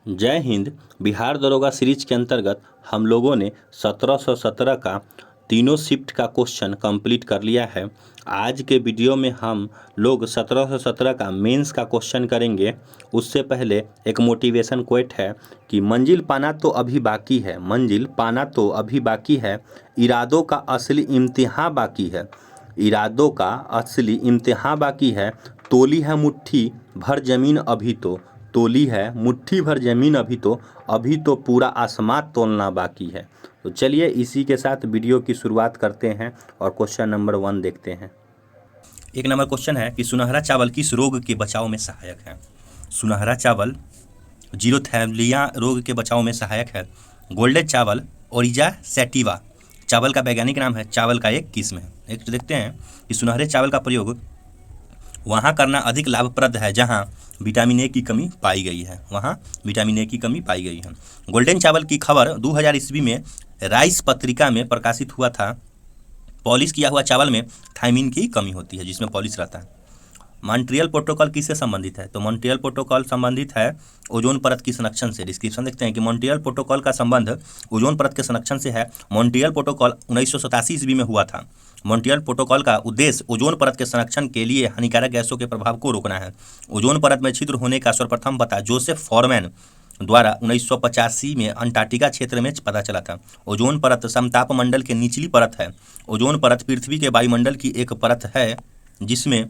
जय हिंद। बिहार दरोगा सीरीज के अंतर्गत हम लोगों ने 1717 का तीनों शिफ्ट का क्वेश्चन कंप्लीट कर लिया है। आज के वीडियो में हम लोग 1717 का मेंस का क्वेश्चन करेंगे। उससे पहले एक मोटिवेशन कोट है कि मंजिल पाना तो अभी बाकी है, मंजिल पाना तो अभी बाकी है, इरादों का असली इम्तिहान बाकी है, इरादों का असली इम्तिहान बाकी है, तोली है मुट्ठी भर जमीन अभी तो, तोली है मुट्ठी भर जमीन अभी तो पूरा आसमां तोलना बाकी है। तो चलिए इसी के साथ वीडियो की शुरुआत करते हैं और क्वेश्चन नंबर 1 देखते हैं। एक नंबर क्वेश्चन है कि सुनहरा चावल किस रोग के बचाव में सहायक है। सुनहरा चावल जीरोथैलिया रोग के बचाव में सहायक है। गोल्डन चावल ओरिजा सैटिवा चावल का वैज्ञानिक नाम है, चावल का एक किस्म है। एक तो देखते हैं कि सुनहरे चावल का प्रयोग वहाँ करना अधिक लाभप्रद है जहाँ विटामिन ए की कमी पाई गई है, वहाँ विटामिन ए की कमी पाई गई है। गोल्डन चावल की खबर 2000 ईस्वी में राइस पत्रिका में प्रकाशित हुआ था। पॉलिश किया हुआ चावल में थायमिन की कमी होती है, जिसमें पॉलिश रहता है। मॉन्ट्रियल प्रोटोकॉल किससे संबंधित है? तो मॉन्ट्रियल प्रोटोकॉल संबंधित है ओजोन परत की संरक्षण से। डिस्क्रिप्शन देखते हैं कि मॉन्ट्रियल प्रोटोकॉल का संबंध ओजोन परत के संरक्षण से है। मॉन्ट्रियल प्रोटोकॉल 1987 ईस्वी में हुआ था। मॉन्ट्रियल प्रोटोकॉल का उद्देश्य ओजोन परत के संरक्षण के लिए हानिकारक गैसों के प्रभाव को रोकना है। ओजोन परत में छिद्र होने का सर्वप्रथम पता जोसेफ फॉरमैन द्वारा 1985 में अंटार्कटिका क्षेत्र में पता चला था। ओजोन परत समताप मंडल के निचली परत है। ओजोन परत पृथ्वी के वायुमंडल की एक परत है जिसमें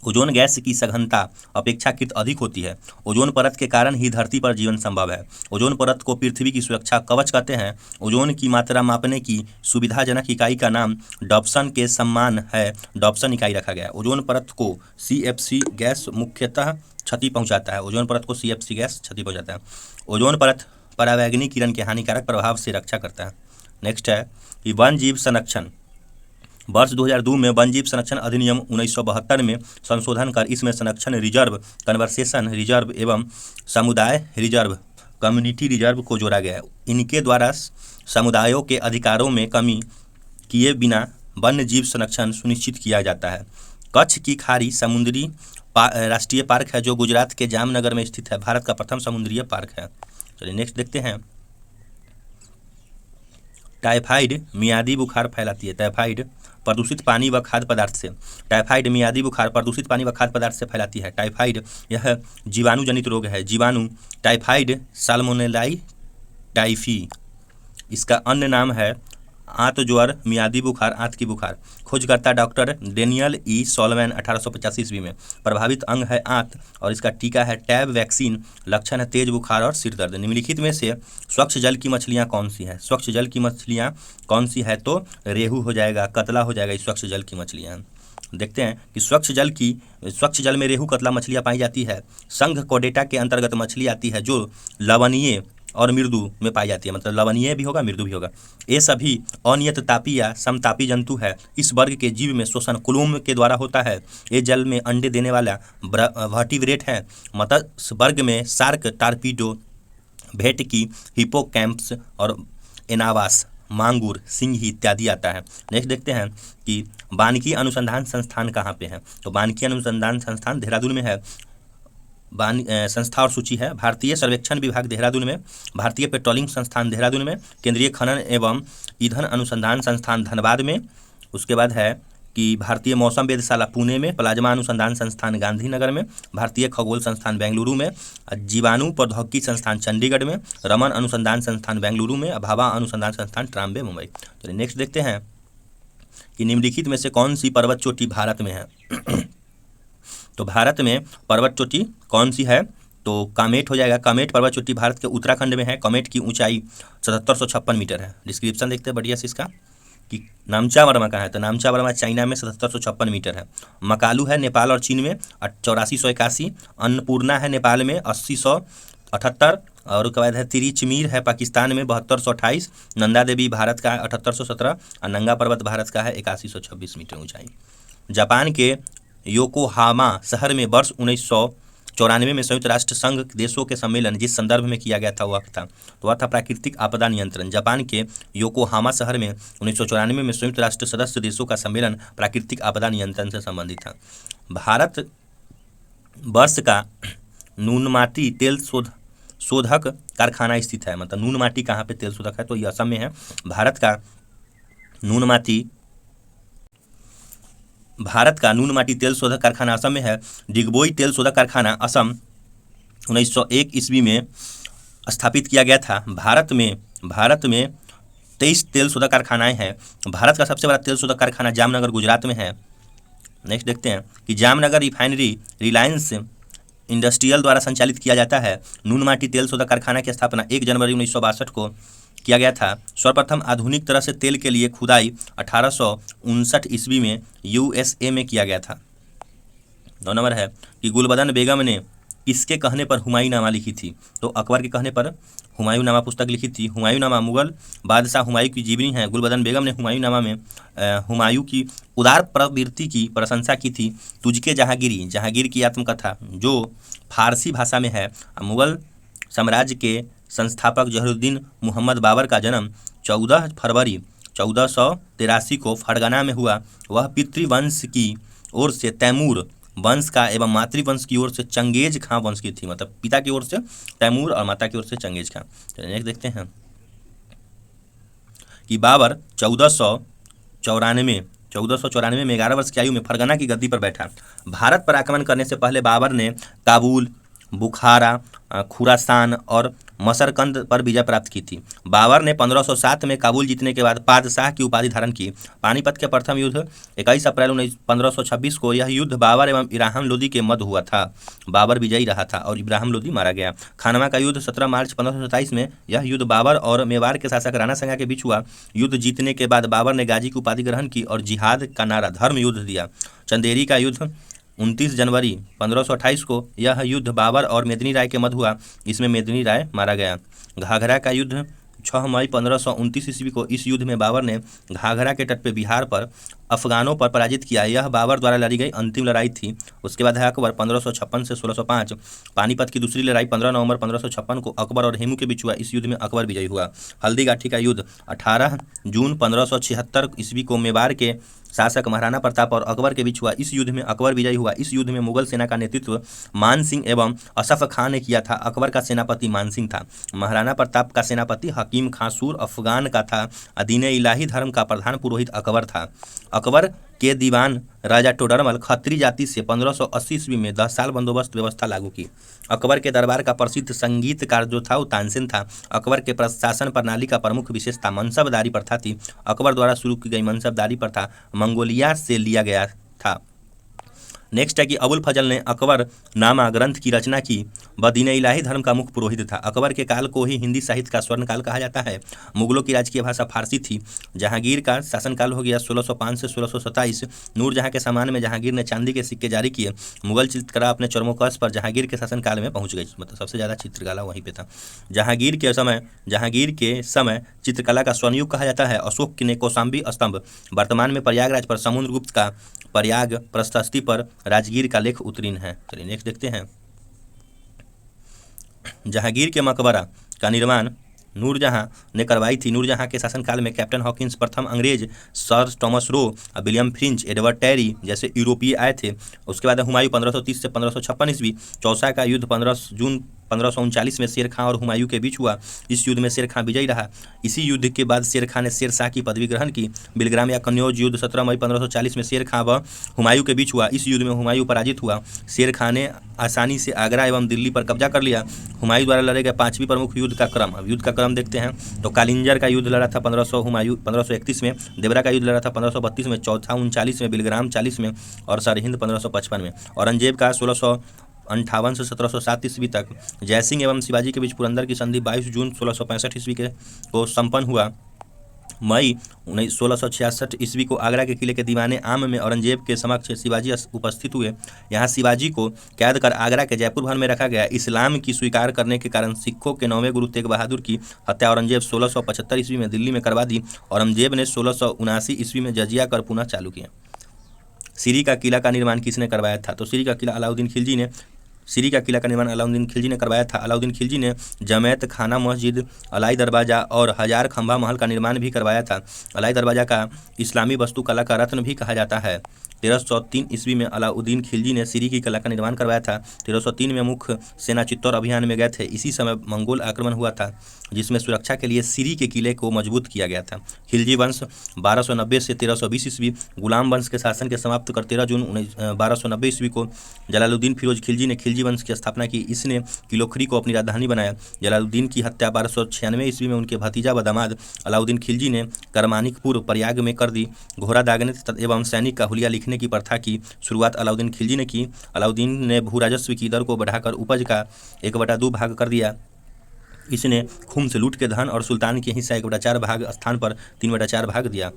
ओजोन गैस की सघनता अपेक्षाकृत अधिक होती है। ओजोन परत के कारण ही धरती पर जीवन संभव है। ओजोन परत को पृथ्वी की सुरक्षा कवच कहते हैं। ओजोन की मात्रा मापने की सुविधाजनक इकाई का नाम डॉप्सन के सम्मान है, डॉप्सन इकाई रखा गया है। ओजोन परत को CFC गैस मुख्यतः क्षति पहुंचाता है। ओजोन परत को CFC गैस क्षति पहुंचाता है। ओजोन परत परावैंगनी किरण के हानिकारक प्रभाव से रक्षा करता है। नेक्स्ट है कि वन जीव संरक्षण। वर्ष 2002 में वन जीव संरक्षण अधिनियम 1972 में संशोधन कर इसमें संरक्षण रिजर्व, कन्वर्सेशन रिजर्व एवं समुदाय रिजर्व, कम्युनिटी रिजर्व को जोड़ा गया है। इनके द्वारा समुदायों के अधिकारों में कमी किए बिना वन्य जीव संरक्षण सुनिश्चित किया जाता है। कच्छ की खाड़ी समुद्री राष्ट्रीय पार्क है जो गुजरात के जामनगर में स्थित है। भारत का प्रथम समुद्रीय पार्क है। चलिए नेक्स्ट देखते हैं। टाइफाइड मियादी बुखार फैलाती है। टाइफाइड प्रदूषित पानी व खाद्य पदार्थ से। टाइफाइड मियादी बुखार प्रदूषित पानी व खाद्य पदार्थ से फैलाती है। टाइफाइड यह जीवाणु जनित रोग है। जीवाणु टाइफाइड साल्मोनेलाई टाइफी, इसका अन्य नाम है आंत ज्वर, मियादी बुखार, आंत की बुखार। खोजकर्ता डॉक्टर डेनियल ई सॉलमैन 1885 ईस्वी में। प्रभावित अंग है आंत और इसका टीका है टैब वैक्सीन। लक्षण है तेज बुखार और सिर दर्द। निम्नलिखित में से स्वच्छ जल की मछलियाँ कौन सी है? स्वच्छ जल की मछलियाँ कौन सी है? तो रेहू हो जाएगा, कतला हो जाएगा। स्वच्छ जल की मछलियाँ देखते हैं कि स्वच्छ जल में रेहू कतला मछलियाँ पाई जाती है। संघ कोडेटा के अंतर्गत मछली आती है जो लवणीय और मृदु में पाई जाती है, मतलब लवणीय भी होगा मृदु भी होगा। ये सभी अनियत तापी या समतापी जंतु है। इस वर्ग के जीव में शोषण कुलुम के द्वारा होता है। ये जल में अंडे देने वाला वर्टिब्रेट है। मत्स्य वर्ग में शार्क, टारपीडो, भेटकी, हिप्पोकैम्पस और एनावास, मांगुर, सिंही इत्यादि आता है। नेक्स्ट देखते हैं कि वानिकी अनुसंधान संस्थान कहाँ पे है? तो वानिकी अनुसंधान संस्थान देहरादून में है। संस्था और सूची है। भारतीय सर्वेक्षण विभाग देहरादून में, भारतीय पेट्रोलिंग संस्थान देहरादून में, केंद्रीय खनन एवं ईंधन अनुसंधान संस्थान धनबाद में। उसके बाद है कि भारतीय मौसम वेधशाला पुणे में, प्लाज्मा अनुसंधान संस्थान गांधीनगर में, भारतीय खगोल संस्थान बेंगलुरु में, जीवाणु प्रौद्योगिकी संस्थान चंडीगढ़ में, रमन अनुसंधान संस्थान बेंगलुरु में, भाभा अनुसंधान संस्थान ट्राम्बे मुंबई। चलिए नेक्स्ट देखते हैं कि निम्नलिखित में से कौन सी पर्वत चोटी भारत में है? तो भारत में पर्वत चोटी कौन सी है? तो कामेट हो जाएगा। कामेट पर्वत चोटी भारत के उत्तराखंड में है। कामेट की ऊंचाई 7756 मीटर है। डिस्क्रिप्शन देखते हैं बढ़िया से इसका कि नामचा वर्मा कहाँ है? तो नामचा वर्मा चाइना में 7756 मीटर है। मकालू है नेपाल और चीन में 8481। अन्नपूर्णा है नेपाल में 8078 और उसके बाद है तिरिचमीर है पाकिस्तान में 7228। नंदा देवी भारत का है 7817 और नंगा पर्वत भारत का है 8126 मीटर ऊंचाई। जापान के योकोहामा शहर में वर्ष 1994 में संयुक्त राष्ट्र संघ देशों के सम्मेलन जिस संदर्भ में किया गया था वह था प्राकृतिक आपदा नियंत्रण। जापान के योकोहामा शहर में 1994 में संयुक्त राष्ट्र सदस्य देशों का सम्मेलन प्राकृतिक आपदा नियंत्रण से संबंधित था। भारत वर्ष का न्यूनमाती तेल शोध शोधक कारखाना स्थित है, मतलब नून माटी कहाँ पे तेल शोधक है, तो ये असम में है। भारत का नून माटी तेल शोधक कारखाना असम में है। डिगबोई तेल शोधक कारखाना असम 1901 ईस्वी में स्थापित किया गया था। भारत में 23 तेल शोधक कारखानाएं हैं। भारत का सबसे बड़ा तेल शोधक कारखाना जामनगर गुजरात में है। नेक्स्ट देखते हैं कि जामनगर रिफाइनरी रिलायंस इंडस्ट्रियल द्वारा संचालित किया जाता है। नून माटी तेल शोधक कारखाना की स्थापना 1 जनवरी 1962 को किया गया था। सर्वप्रथम आधुनिक तरह से तेल के लिए खुदाई 1859 ईस्वी में यूएसए में किया गया था। 2 नंबर है कि गुलबदन बेगम ने इसके कहने पर हुमायूंनामा लिखी थी, तो अकबर के कहने पर हुमायूंनामा पुस्तक लिखी थी। हुमायूंनामा मुगल बादशाह हुमायूं की जीवनी है। गुलबदन बेगम ने हुमायूंनामा में हुमायूं की उदार प्रवृत्ति की प्रशंसा की थी। तुझके जहांगीरी, जहांगीर की आत्मकथा जो फारसी भाषा में है। मुगल साम्राज्य के संस्थापक जहरुद्दीन मोहम्मद बाबर का जन्म 14 फरवरी 1483 को फरगना में हुआ। वह पितृवंश की ओर से तैमूर वंश का एवं मातृवंश की ओर से चंगेज खां वंश की थी, मतलब पिता की ओर से तैमूर और माता की ओर से चंगेज खां। नेक्स्ट देखते हैं कि बाबर 1494 में 11 वर्ष की आयु में फरगना की गद्दी पर बैठा। भारत पर आक्रमण करने से पहले बाबर ने काबुल, बुखारा, खुरासान और मसरकंद पर विजय प्राप्त की थी। बाबर ने 1507 में काबुल जीतने के बाद पादशाह की उपाधि धारण की। पानीपत के प्रथम युद्ध 21 अप्रैल 1526 को, यह युद्ध बाबर एवं इब्राहिम लोदी के मध्य हुआ था। बाबर विजयी रहा था और इब्राहिम लोदी मारा गया। खानवा का युद्ध 17 मार्च 1527 में, यह युद्ध बाबर और मेवाड़ के शासक राणा संगा के बीच हुआ। युद्ध जीतने के बाद बाबर ने गाजी की उपाधि ग्रहण की और जिहाद का नारा धर्म युद्ध दिया। चंदेरी का युद्ध 29 जनवरी 1528 को, यह युद्ध बाबर और मेदिनी राय के मध्य हुआ। इसमें मेदिनी राय मारा गया। घाघरा का युद्ध 6 मई 1529 ईस्वी को, इस युद्ध में बाबर ने घाघरा के तट पे बिहार पर अफगानों पर पराजित किया। यह बाबर द्वारा लड़ी गई अंतिम लड़ाई थी। उसके बाद है अकबर 1556 से 1605। पानीपत की दूसरी लड़ाई 15 नवंबर 1556 को अकबर और हेमू के बीच हुआ। इस युद्ध में अकबर विजयी हुआ। हल्दीघाटी का युद्ध 18 जून 1576 ईस्वी को मेवाड़ के शासक महाराणा प्रताप और अकबर के बीच हुआ। इस युद्ध में अकबर विजयी हुआ। इस युद्ध में मुगल सेना का नेतृत्व मान सिंह एवं असफ खां ने किया था। अकबर का सेनापति मान सिंह था। महाराणा प्रताप का सेनापति हकीम खां सूर अफगान का था। दीन इलाही धर्म का प्रधान पुरोहित अकबर था। अकबर के दीवान राजा टोडरमल खत्री जाति से 1580 ईस्वी में 10 साल बंदोबस्त व्यवस्था लागू की। अकबर के दरबार का प्रसिद्ध संगीतकार जो था वो तानसेन था। अकबर के प्रशासन प्रणाली का प्रमुख विशेषता मनसबदारी प्रथा थी। अकबर द्वारा शुरू की गई मनसबदारी प्रथा मंगोलिया से लिया गया था। नेक्स्ट है कि अबुल फजल ने अकबर नामा ग्रंथ की रचना की। वह दीन इलाही धर्म का मुख्य पुरोहित था। अकबर के काल को ही हिंदी साहित्य का स्वर्ण काल कहा जाता है। मुगलों की राजकीय भाषा फारसी थी। जहांगीर का शासनकाल हो गया 1605 से 1627। नूरजहां के सम्मान में जहांगीर ने चांदी के सिक्के जारी किए। मुगल चित्रकला अपने चरमोकर्ष पर जहांगीर के शासनकाल में पहुंच गई, मतलब सबसे ज़्यादा चित्रकला वहीं पे था। जहांगीर के समय चित्रकला का स्वर्णयुग कहा जाता है। अशोक ने कौशाम्बी स्तंभ, वर्तमान में प्रयागराज पर समुद्रगुप्त का प्रयाग प्रशस्ति पर राजगीर का लेख उत्तीर्ण है। चलिए नेक्स्ट देखते हैं। जहांगीर के मकबरा का निर्माण नूरजहां ने करवाई थी। नूरजहां के शासनकाल में कैप्टन हॉकिंस, प्रथम अंग्रेज sir Thomas Roe, William Finch, Edward Terry जैसे यूरोपीय आए थे। उसके बाद हुमायूं 1530 से 1556 ईस्वी। चौसा का युद्ध 15 जून 1539 में शेर खां और हुमायूं के बीच हुआ। इस युद्ध में शेर खां विजयी रहा। इसी युद्ध के बाद शेर खां ने शेर शाह की पदवी ग्रहण की। बिलग्राम या कन्नौज युद्ध 17 मई 1540 में शेर खां व हुमायूं के बीच हुआ। इस युद्ध में हुमायूं पराजित हुआ। शेर खां ने आसानी से आगरा एवं दिल्ली पर कब्जा कर लिया। हुमायूं द्वारा लड़े गए 5वीं प्रमुख युद्ध का क्रम। अब युद्ध का क्रम देखते हैं तो कालिंजर का युद्ध लड़ा था 1531 में। देवरा का युद्ध लड़ा था 1532 में। चौथा 39 में। बिलग्राम 40 में और सरहिंद 1555 में। औरंगजेब का 1658 से 1707 ईस्वी तक। जयसिंह एवं शिवाजी के बीच पुरंदर की संधि 22 जून 1665 ईस्वी को संपन्न हुआ। मई 1666 ईस्वी को आगरा के किले के दीवाने आम में औरंगजेब के समक्ष शिवाजी उपस्थित हुए। यहाँ शिवाजी को कैद कर आगरा के जयपुर भवन में रखा गया। इस्लाम की स्वीकार करने के कारण सिखों के 9वें गुरु तेग बहादुर की हत्या औरंगजेब 1675 ईस्वी में दिल्ली में करवा दी। औरंगजेब ने 1679 ईस्वी में जजिया कर पुनः चालू किया। सीरी का किला का निर्माण किसने करवाया था? तो सीरी का किला अलाउद्दीन खिलजी ने सीरी का किला का निर्माण अलाउद्दीन खिलजी ने करवाया था। अलाउद्दीन खिलजी ने जमैत खाना मस्जिद, अलाई दरवाज़ा और हजार खंभा महल का निर्माण भी करवाया था। अलाई दरवाज़ा का इस्लामी वास्तुकला का रत्न भी कहा जाता है। 1303 ईस्वी में अलाउद्दीन खिलजी ने सीरी की कला का निर्माण करवाया था। 1303 में मुख्य सेना चित्तौड़ अभियान में गए थे। इसी समय मंगोल आक्रमण हुआ था, जिसमें सुरक्षा के लिए सीरी के किले को मजबूत किया गया था। खिलजी वंश 1290 से 1320 ईस्वी, गुलाम वंश के शासन के समाप्त कर 13 जून 1290 ईस्वी को जलालुद्दीन फिरोज खिलजी ने खिलजी वंश की स्थापना की। इसने किलोखरी को अपनी राजधानी बनाया। जलालुद्दीन की हत्या 1296 ईस्वी में उनके भतीजा व दामाद अलाउद्दीन खिलजी ने करमानिकपुर प्रयाग में कर दी। घोड़ा दागने एवं सैनिक का हुलिया लिखने की प्रथा की शुरुआत अलाउद्दीन खिलजी ने की। अलाउद्दीन ने भू राजस्व की दर को बढ़ाकर उपज का 1/2 भाग कर दिया। इसने खुम से लूट के धन और सुल्तान के हिस्सा 1/4 भाग स्थान पर 3/4 भाग दिया।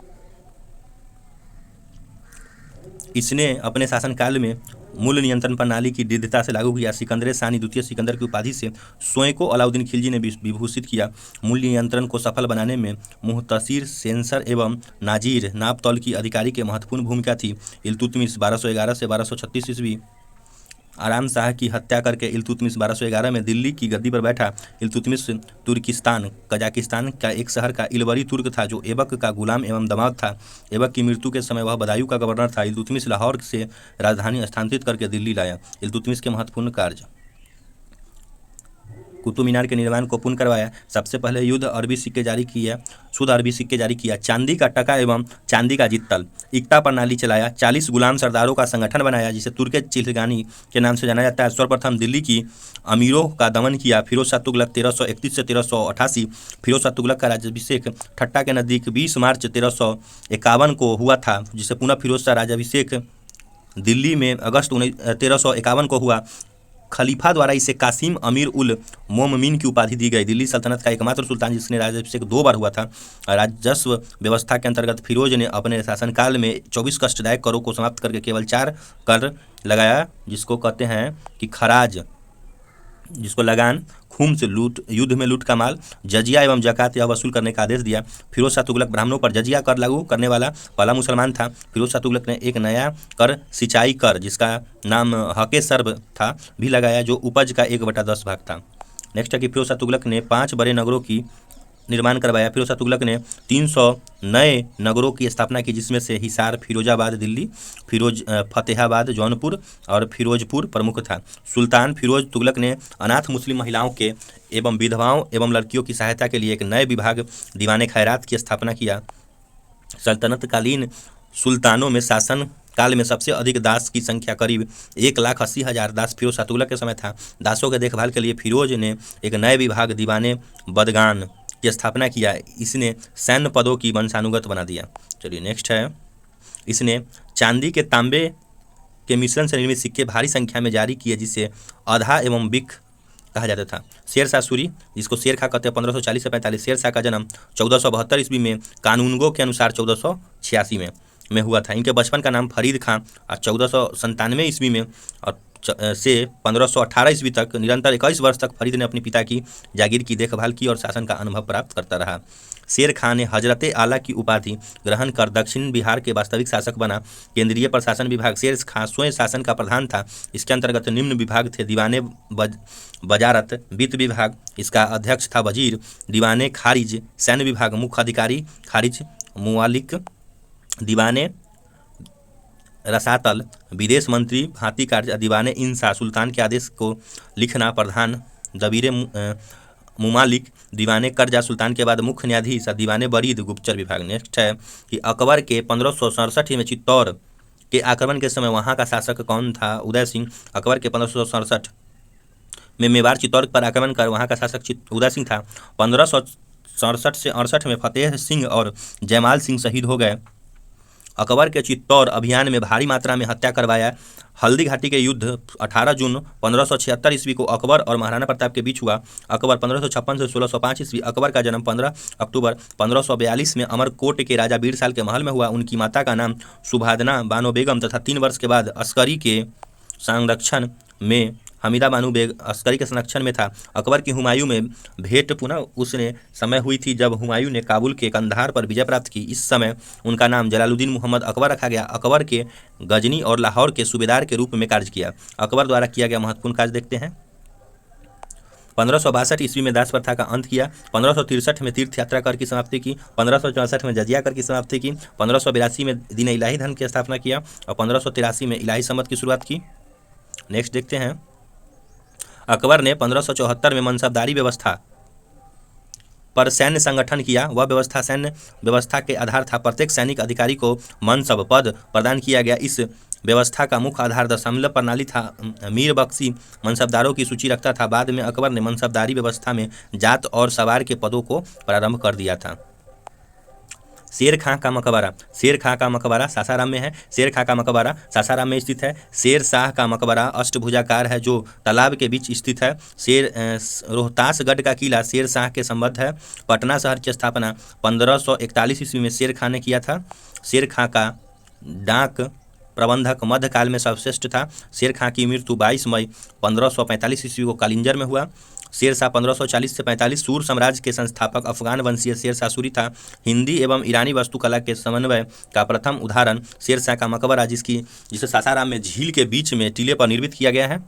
इसने अपने शासनकाल में मूल्य नियंत्रण प्रणाली की दृढ़ता से लागू किया। सिकंदर सानी द्वितीय सिकंदर की उपाधि से स्वयं को अलाउद्दीन खिलजी ने विभूषित किया। मूल्य नियंत्रण को सफल बनाने में मुहतसिर, सेंसर एवं नाजीर नापतौल की अधिकारी की महत्वपूर्ण भूमिका थी। इल्तुतमिश 1211 से 1236 ईस्वी आराम शाह की हत्या करके इल्तुतमिश 1211 में दिल्ली की गद्दी पर बैठा। इल्तुतमिश तुर्किस्तान कजाकिस्तान का एक शहर का इलवरी तुर्क था, जो ऐबक का गुलाम एवं दामाद था। ऐबक की मृत्यु के समय वह बदायूं का गवर्नर था। इल्तुतमिश लाहौर से राजधानी स्थानांतरित करके दिल्ली लाया। इल्तुतमिश के महत्वपूर्ण कार्य: कुतुब मीनार के निर्माण को पूर्ण करवाया। सबसे पहले शुद्ध अरबी सिक्के जारी किया। चांदी का टका एवं चांदी का जित्तल इक्ता प्रणाली चलाया। 40 गुलाम सरदारों का संगठन बनाया, जिसे तुर्के चिलगानी के नाम से जाना जाता है। सर्वप्रथम दिल्ली की अमीरों का दमन किया। फिरोज शाह तुगलक 1331 से 1388। फिरोज शाह तुगलक का राज्याभिषेक ठट्टा के नज़दीक 20 मार्च 1351 को हुआ था, जिसे पुनः फिरोज शाह राज्याभिषेक दिल्ली में अगस्त 1351 को हुआ। खलीफा द्वारा इसे कासिम अमीर उल मोममीन की उपाधि दी गई। दिल्ली सल्तनत का एकमात्र सुल्तान जिसने राज्याभिषेक 2 बार हुआ था। राजस्व व्यवस्था के अंतर्गत फिरोज ने अपने शासनकाल में 24 कष्टदायक करों को समाप्त करके केवल 4 कर लगाया, जिसको कहते हैं कि खराज, जिसको लगान, खूम से लूट, युद्ध में लूट का माल, जजिया एवं जकात यह वसूल करने का आदेश दिया। फिरोज शाह तुगलक ब्राह्मणों पर जजिया कर लागू करने वाला पहला मुसलमान था। फिरोज शाह तुगलक ने एक नया कर सिंचाई कर, जिसका नाम हके सर्ब था, भी लगाया, जो उपज का 1/10 भाग था। नेक्स्ट है कि फिरोज शाह तुगलक ने 5 बड़े नगरों की निर्माण करवाया। फिरोज शाह तुगलक ने 300 नए नगरों की स्थापना की, जिसमें से हिसार, फिरोजाबाद दिल्ली, फतेहाबाद जौनपुर और फिरोजपुर प्रमुख था। सुल्तान फिरोज तुगलक ने अनाथ मुस्लिम महिलाओं के एवं विधवाओं एवं लड़कियों की सहायता के लिए एक नए विभाग दीवाने खैरात की स्थापना किया। सल्तनतकालीन सुल्तानों में शासन काल में सबसे अधिक दास की संख्या करीब 1,80,000 दास फिरोज शाह तुगलक के समय था। दासों के देखभाल के लिए फिरोज ने एक नए विभाग दीवाने बदगान की स्थापना किया। इसने सैन्य पदों की वंशानुगत बना दिया। चलिए नेक्स्ट है, इसने चांदी के तांबे के मिश्रण से निर्मित सिक्के भारी संख्या में जारी किए, जिसे अधा एवं बिक कहा जाता था। शेर शाह सूरी, जिसको शेर खां कहते हैं, 1540 से 45। शेर शाह का जन्म 1472 ईस्वी में कानूनगो के अनुसार 1486 में हुआ था। इनके बचपन का नाम फरीद खां और 1497 ईस्वी में और से 1518 ईस्वी तक निरंतर 21 वर्ष तक फरीद ने अपने पिता की जागीर की देखभाल की और शासन का अनुभव प्राप्त करता रहा। शेर खां ने हजरते आला की उपाधि ग्रहण कर दक्षिण बिहार के वास्तविक शासक बना। केंद्रीय प्रशासन विभाग शेर खां स्वयं शासन का प्रधान था। इसके अंतर्गत निम्न विभाग थे: दीवाने वजारत, वित्त विभाग, इसका अध्यक्ष था वजीर, दीवाने खारिज, सैन्य विभाग, मुख्य अधिकारी खारिज, मुवालिक, दीवाने रसातल, विदेश मंत्री, भांति कार्य, दीवाने इंसा, सुल्तान के आदेश को लिखना, प्रधान, दबीरे मुमालिक, दीवाने कर्जा, सुल्तान के बाद मुख्य न्यायाधीश, दीवाने बरीद, गुप्तचर विभाग। नेक्स्ट है कि अकबर के 1567 में चित्तौड़ के आक्रमण के समय वहाँ का शासक कौन था? उदय सिंह। अकबर के 1567 में मेवाड़ चित्तौड़ पर आक्रमण कर वहाँ का शासक उदय सिंह था। 1567 से 68 में फतेह सिंह और जयमाल सिंह शहीद हो गए। अकबर के चित्तौड़ अभियान में भारी मात्रा में हत्या करवाया। हल्दी घाटी के युद्ध 18 जून 1576 ईस्वी को अकबर और महाराणा प्रताप के बीच हुआ। अकबर 1556 से 1605 ईस्वी। अकबर का जन्म 15 अक्टूबर 1542 में अमरकोट के राजा बीरसाल के महल में हुआ। उनकी माता का नाम सुभादना बानो बेगम तथा 3 वर्ष के बाद अस्करी के संरक्षण में हमीदा बानो बेग अस्करी के संरक्षण में था। अकबर की हुमायूं में भेंट पुनः उसने समय हुई थी जब हुमायूं ने काबुल के कंधार पर विजय प्राप्त की। इस समय उनका नाम जलालुद्दीन मुहम्मद अकबर रखा गया। अकबर के गजनी और लाहौर के सूबेदार के रूप में कार्य किया। अकबर द्वारा किया गया महत्वपूर्ण कार्य देखते हैं। 1562 ईस्वी में दास प्रथा का अंत किया। 1563 में तीर्थ यात्रा कर की समाप्ति की। 1564 में जजिया कर की समाप्ति की। 1582 में दीन इलाही धर्म की स्थापना किया और 1583 में इलाही सम्मत की शुरुआत की। नेक्स्ट देखते हैं। अकबर ने 1574 में मनसबदारी व्यवस्था पर सैन्य संगठन किया। वह व्यवस्था सैन्य व्यवस्था के आधार था। प्रत्येक सैनिक अधिकारी को मनसब पद प्रदान किया गया। इस व्यवस्था का मुख्य आधार दशमलव प्रणाली था। मीर बख्शी मनसबदारों की सूची रखता था। बाद में अकबर ने मनसबदारी व्यवस्था में जात और सवार के पदों को प्रारंभ कर दिया था। शेर खां का मकबरा। शेर खां का मकबरा सासाराम में है। शेर खां का मकबरा सासाराम में स्थित है। शेर शाह का मकबरा अष्टभुजाकार है जो तालाब के बीच स्थित है। रोहतासगढ़ का किला शेर शाह के संबद्ध है। पटना शहर की स्थापना 1541 ईस्वी में शेर खां ने किया था। शेर खां का डाक प्रबंधक मध्यकाल में सर्वश्रेष्ठ था। शेर खां की मृत्यु 22 मई 1545 ईस्वी को कालिंजर में हुआ। शेर शाह 1540 से 45 सूर साम्राज्य के संस्थापक अफगान वंशीय शेर शाह सूरी था। हिंदी एवं ईरानी वास्तुकला के समन्वय का प्रथम उदाहरण शेर शाह का मकबरा जिसे सासाराम में झील के बीच में टीले पर निर्मित किया गया है।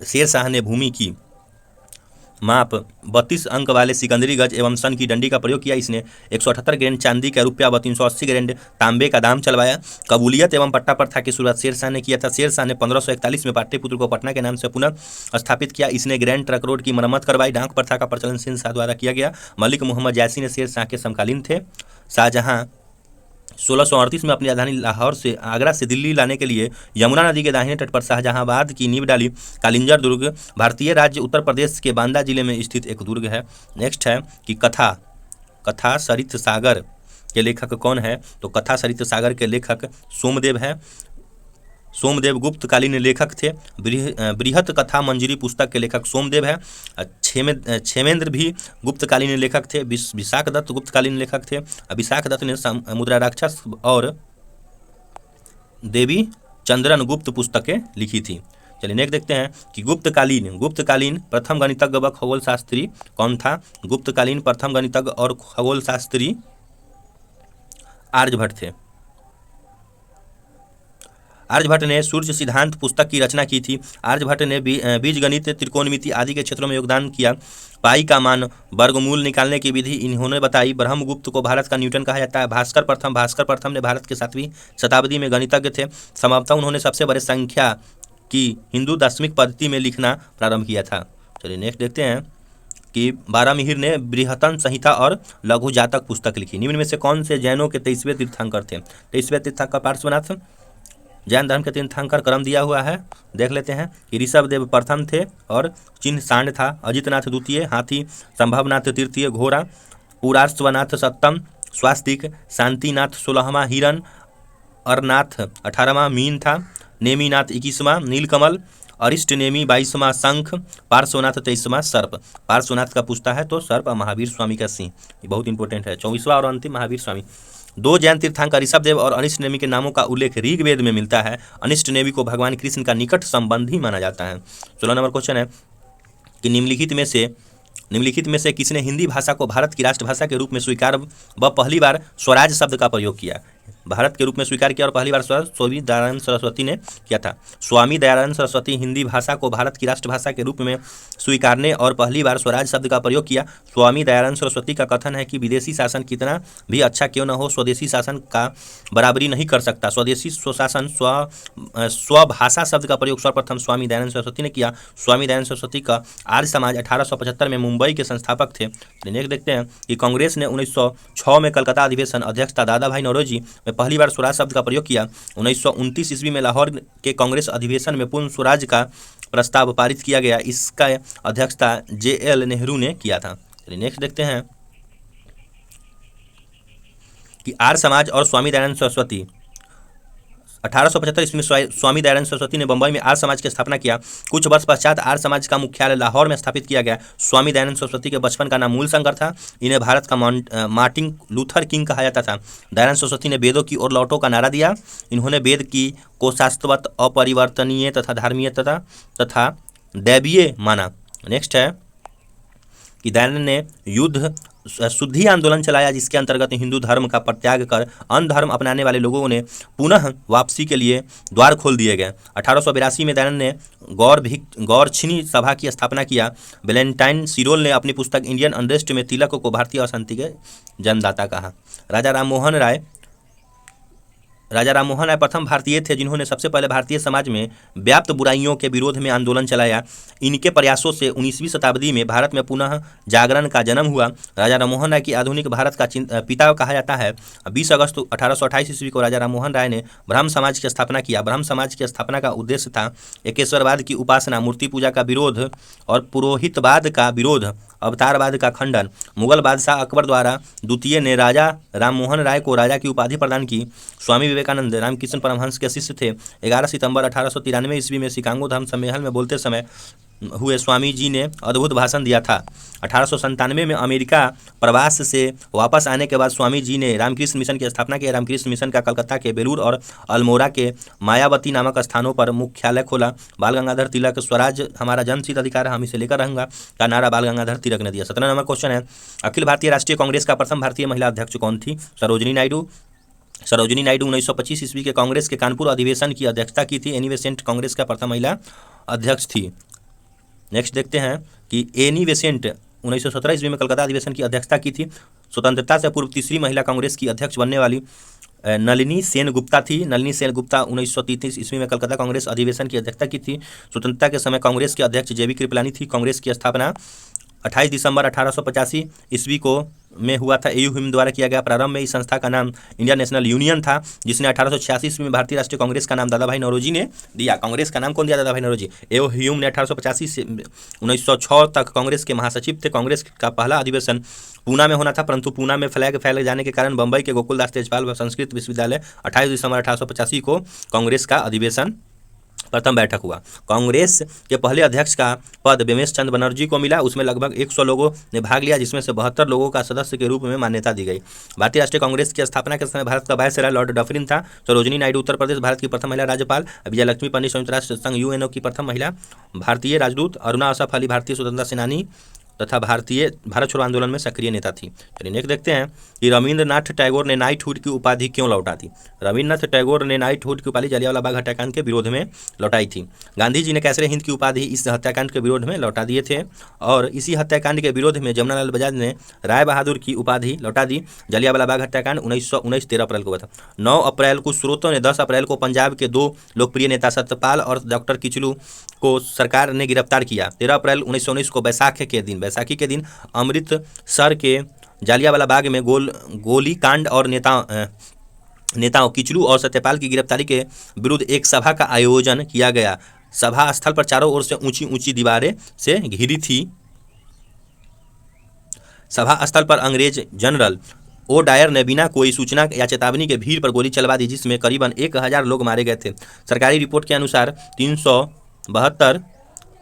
शेर शाह ने भूमि की माप 32 अंक वाले सिकंदरी गज एवं सन की डंडी का प्रयोग किया। इसने 178 ग्रैंड चांदी का रुपया व 380 ग्रैंड तांबे का दाम चलवाया। कबूलियत एवं पट्टा प्रथा की शुरुआत शेर शाह ने किया था। शेर शाह ने 1541 में पाटलिपुत्र को पटना के नाम से पुनः स्थापित किया। इसने ग्रैंड ट्रक रोड की मरम्मत करवाई। डाक प्रथा का प्रचलन शेर शाह द्वारा किया गया। मलिक मोहम्मद जैसी ने शेर शाह के समकालीन थे। शाहजहां 1638 में अपनी राजधानी लाहौर से आगरा से दिल्ली लाने के लिए यमुना नदी के दाहिने तट पर शाहजहांबाद की नींव डाली। कालिंजर दुर्ग भारतीय राज्य उत्तर प्रदेश के बांदा जिले में स्थित एक दुर्ग है। नेक्स्ट है कि कथा सरित सागर के लेखक कौन है? तो कथा सरित सागर के लेखक सोमदेव है। सोमदेव गुप्तकालीन लेखक थे। बृहत कथा मंजरी पुस्तक के लेखक सोमदेव है। क्षेमेंद्र भी गुप्तकालीन लेखक थे। विशाखदत्त गुप्तकालीन लेखक थे। विशाखदत्त ने मुद्रा राक्षस और देवी चंद्रन गुप्त पुस्तकें लिखी थी। चलिए नेक्स्ट देखते हैं कि गुप्तकालीन प्रथम गणितज्ञ व खगोल शास्त्री कौन था? गुप्तकालीन प्रथम गणितज्ञ और खगोल शास्त्री आर्यभट्ट थे। आर्यभट्ट ने सूर्य सिद्धांत पुस्तक की रचना की थी। आर्यभट्ट ने बीजगणित, त्रिकोणमिति आदि के क्षेत्रों में योगदान किया। पाई का मान, वर्गमूल निकालने की विधि इन्होंने बताई। ब्रह्मगुप्त को भारत का न्यूटन कहा जाता है। भास्कर प्रथम ने भारत के 7वीं शताब्दी में गणितज्ञ थे। संभवतः उन्होंने सबसे बड़े संख्या की हिंदू दार्शनिक पद्धति में लिखना प्रारंभ किया था। चलिए नेक्स्ट देखते हैं कि बारामिहिर ने बृहत्तम संहिता और लघु जातक पुस्तक लिखी। निम्न में से कौन से जैनों के 23वें तीर्थंकर थे? 23वें तीर्थंकर पार्श्वनाथ। जैन धर्म के तीर्थंकर क्रम दिया हुआ है, देख लेते हैं कि ऋषभदेव प्रथम थे और चिन्ह सांड था। अजितनाथ द्वितीय, हाथी संभवनाथ तृतीय, घोड़ा पुरार्श्वनाथ सप्तम, स्वास्तिक शांतिनाथ 16वां, हिरण अरनाथ 18वां, मीन था, नेमीनाथ 21वां, नीलकमल, अरिष्ट नेमी 22वां, शंख, पार्श्वनाथ 23वां, सर्प। पार्श्वनाथ का पूछता है तो सर्प महावीर स्वामी का सिंह, ये बहुत इंपॉर्टेंट है। 24वां और अंतिम महावीर स्वामी। 2 जैन तीर्थंकर ऋषभदेव और अनिष्ट नेमी के नामों का उल्लेख ऋग्वेद में मिलता है। अनिष्ट नेमी को भगवान कृष्ण का निकट संबंधी माना जाता है। 16 नंबर क्वेश्चन है कि निम्नलिखित में से किसने हिंदी भाषा को भारत की राष्ट्रभाषा के रूप में स्वीकार व पहली बार स्वराज शब्द का प्रयोग किया? भारत के रूप में स्वीकार किया और पहली बार स्वामी दयानंद सरस्वती ने किया था। स्वामी दयानंद सरस्वती हिंदी भाषा को भारत की राष्ट्रभाषा के रूप में स्वीकारने और पहली बार स्वराज शब्द का प्रयोग किया। स्वामी दयानंद सरस्वती का कथन है कि विदेशी शासन कितना भी अच्छा क्यों न हो, स्वदेशी शासन का बराबरी नहीं कर सकता। स्वदेशी स्वशासन स्वभाषा शब्द का प्रयोग सर्वप्रथम स्वामी दयानंद सरस्वती ने किया। स्वामी दयानंद सरस्वती का आर्य समाज 1875 में मुंबई के संस्थापक थे। नेक्स्ट देखते हैं कि कांग्रेस ने 1906 में कलकत्ता अधिवेशन अध्यक्षता दादा भाई नौरोजी में पहली बार स्वराज शब्द का प्रयोग किया। 1929 ईस्वी में लाहौर के कांग्रेस अधिवेशन में पूर्ण स्वराज का प्रस्ताव पारित किया गया। इसका अध्यक्षता JL नेहरू ने किया था। नेक्स्ट देखते हैं कि आर्य समाज और स्वामी दयानंद सरस्वती 1875 ईस्वी में स्वामी दयानंद सरस्वती ने बंबई में आर्य समाज की स्थापना किया। कुछ वर्ष पश्चात आर्य समाज का मुख्यालय लाहौर में स्थापित किया गया। स्वामी दयानंद सरस्वती के बचपन का नाम मूल शंकर था। इन्हें भारत का मार्टिन लूथर किंग कहा जाता था। दयानंद सरस्वती ने वेदों की ओर लौटो का नारा दिया। इन्होंने वेद को शाश्वत, अपरिवर्तनीय तथा धार्मीय तथा दैवीय माना। नेक्स्ट है कि दयानंद ने युद्ध शुद्धि आंदोलन चलाया, जिसके अंतर्गत हिंदू धर्म का परित्याग कर अन्य धर्म अपनाने वाले लोगों ने पुनः वापसी के लिए द्वार खोल दिए गए। 1882 में दयानंद ने गौरछिनी सभा की स्थापना किया। वैलेंटाइन सिरोल ने अपनी पुस्तक इंडियन अनरेस्ट में तिलक को भारतीय अशांति के जन्मदाता कहा। राजा राम मोहन राय प्रथम भारतीय थे जिन्होंने सबसे पहले भारतीय समाज में व्याप्त बुराइयों के विरोध में आंदोलन चलाया। इनके प्रयासों से 19वीं शताब्दी में भारत में पुनः जागरण का जन्म हुआ। राजा राम मोहन राय की आधुनिक भारत का पिता कहा जाता है। 20 अगस्त 1828 ईस्वी को राजा राम मोहन राय ने ब्रह्म समाज की स्थापना किया। ब्रह्म समाज की स्थापना का उद्देश्य था एकेश्वरवाद की उपासना, मूर्ति पूजा का विरोध और पुरोहितवाद का विरोध, अवतारवाद का खंडन। मुगल बादशाह अकबर द्वारा द्वितीय ने राजा राम मोहन राय को राजा की उपाधि प्रदान की। स्वामी विवेकानंद रामकृष्ण परमहंस के शिष्य थे। 11 सितंबर 1893 ईस्वी में शिकागो धर्म सम्मेलन में बोलते समय हुए स्वामी जी ने अद्भुत भाषण दिया था। 1897 में अमेरिका प्रवास से वापस आने के बाद स्वामी जी ने रामकृष्ण मिशन की स्थापना की। रामकृष्ण मिशन का कलकत्ता के बेलूर और अल्मोड़ा के मायावती नामक स्थानों पर मुख्यालय खोला। बाल गंगाधर तिलक स्वराज हमारा जनसिद्ध अधिकार है, हम इसे लेकर रहूंगा का नारा बाल गंगाधर तिलक ने दिया। 17 नंबर क्वेश्चन है, अखिल भारतीय राष्ट्रीय कांग्रेस का प्रथम भारतीय महिला अध्यक्ष कौन थी? सरोजिनी नायडू। सरोजिनी नायडू 1925 ईस्वी के कांग्रेस के कानपुर अधिवेशन की अध्यक्षता की थी। एनी बेसेंट कांग्रेस का प्रथम महिला अध्यक्ष थी। नेक्स्ट देखते हैं कि एनी बेसेंट 1917 ईस्वी में कलकत्ता अधिवेशन की अध्यक्षता की थी। स्वतंत्रता से पूर्व तीसरी महिला कांग्रेस की अध्यक्ष बनने वाली नलिनी सेन गुप्ता थी। नलिनी सेन गुप्ता 1933 ईस्वी में कलकत्ता कांग्रेस अधिवेशन की अध्यक्षता की थी। स्वतंत्रता के समय कांग्रेस के अध्यक्ष जेबी कृपलानी थी। कांग्रेस की स्थापना 28 दिसंबर 1885 ईस्वी को में हुआ था। एयू ह्यूम द्वारा किया गया। प्रारंभ में इस संस्था का नाम इंडियन नेशनल यूनियन था, जिसने 1886 ईस्वी में भारतीय राष्ट्रीय कांग्रेस का नाम दादा भाई नौरोजी ने दिया। कांग्रेस का नाम कौन दिया? दादा भाई नौरोजी। एयू ह्यूम ने 1885 से 1906 तक कांग्रेस के महासचिव थे। कांग्रेस का पहला अधिवेशन पूना में होना था, परंतु पूना में फ्लैग फैल जाने के कारण बंबई के गोकुलदास तेजपाल व संस्कृत विश्वविद्यालय 28 दिसंबर 1885 को कांग्रेस का अधिवेशन प्रथम बैठक हुआ। कांग्रेस के पहले अध्यक्ष का पद बेमेश चंद्र बनर्जी को मिला। उसमें लगभग 100 लोगों ने भाग लिया, जिसमें से 72 लोगों का सदस्य के रूप में मान्यता दी गई। भारतीय राष्ट्रीय कांग्रेस की स्थापना के समय भारत का वायसराय लॉर्ड डफरिन था। सरोजिनी नायडू उत्तर प्रदेश भारत की प्रथम महिला राज्यपाल। विजयलक्ष्मी पंडित संयुक्त राष्ट्र संघ यूएनओ की प्रथम महिला भारतीय राजदूत। अरुणा असफ अली भारतीय स्वतंत्रता सेनानी तथा भारत छोड़ो आंदोलन में सक्रिय नेता थी। चलिए नेक्स्ट देखते हैं कि रविंद्रनाथ टैगोर ने नाइटहुड की उपाधि क्यों लौटा दी? रविंद्रनाथ टैगोर ने नाइटहुड की उपाधि जलियांवाला बाग हत्याकांड के विरोध में लौटाई थी। गांधी जी ने कैसरे हिंद की उपाधि इस हत्याकांड के विरोध में लौटा दिए थे, और इसी हत्याकांड के विरोध में जमुनालाल बजाज ने राय बहादुर की उपाधि लौटा दी। जलियांवाला बाग हत्याकांड 1919 13 अप्रैल को हुआ था। 9 अप्रैल को स्रोतों ने 10 अप्रैल को पंजाब के 2 लोकप्रिय नेता सत्यपाल और डॉक्टर किचलू को सरकार ने गिरफ्तार किया। 13 अप्रैल 1919 को बैसाखी के दिन अमृतसर के जालियांवाला बाग में गोली कांड और नेताओं किचलू और सत्यपाल की गिरफ्तारी के विरुद्ध एक सभा का आयोजन किया गया। सभा स्थल पर चारों ओर से ऊंची ऊंची दीवारें से घिरी थी। सभा स्थल पर अंग्रेज जनरल ओ डायर ने बिना कोई सूचना या चेतावनी के भीड़ पर गोली चलवा दी, जिसमें करीबन 1000 लोग मारे गए थे। सरकारी रिपोर्ट के अनुसार 372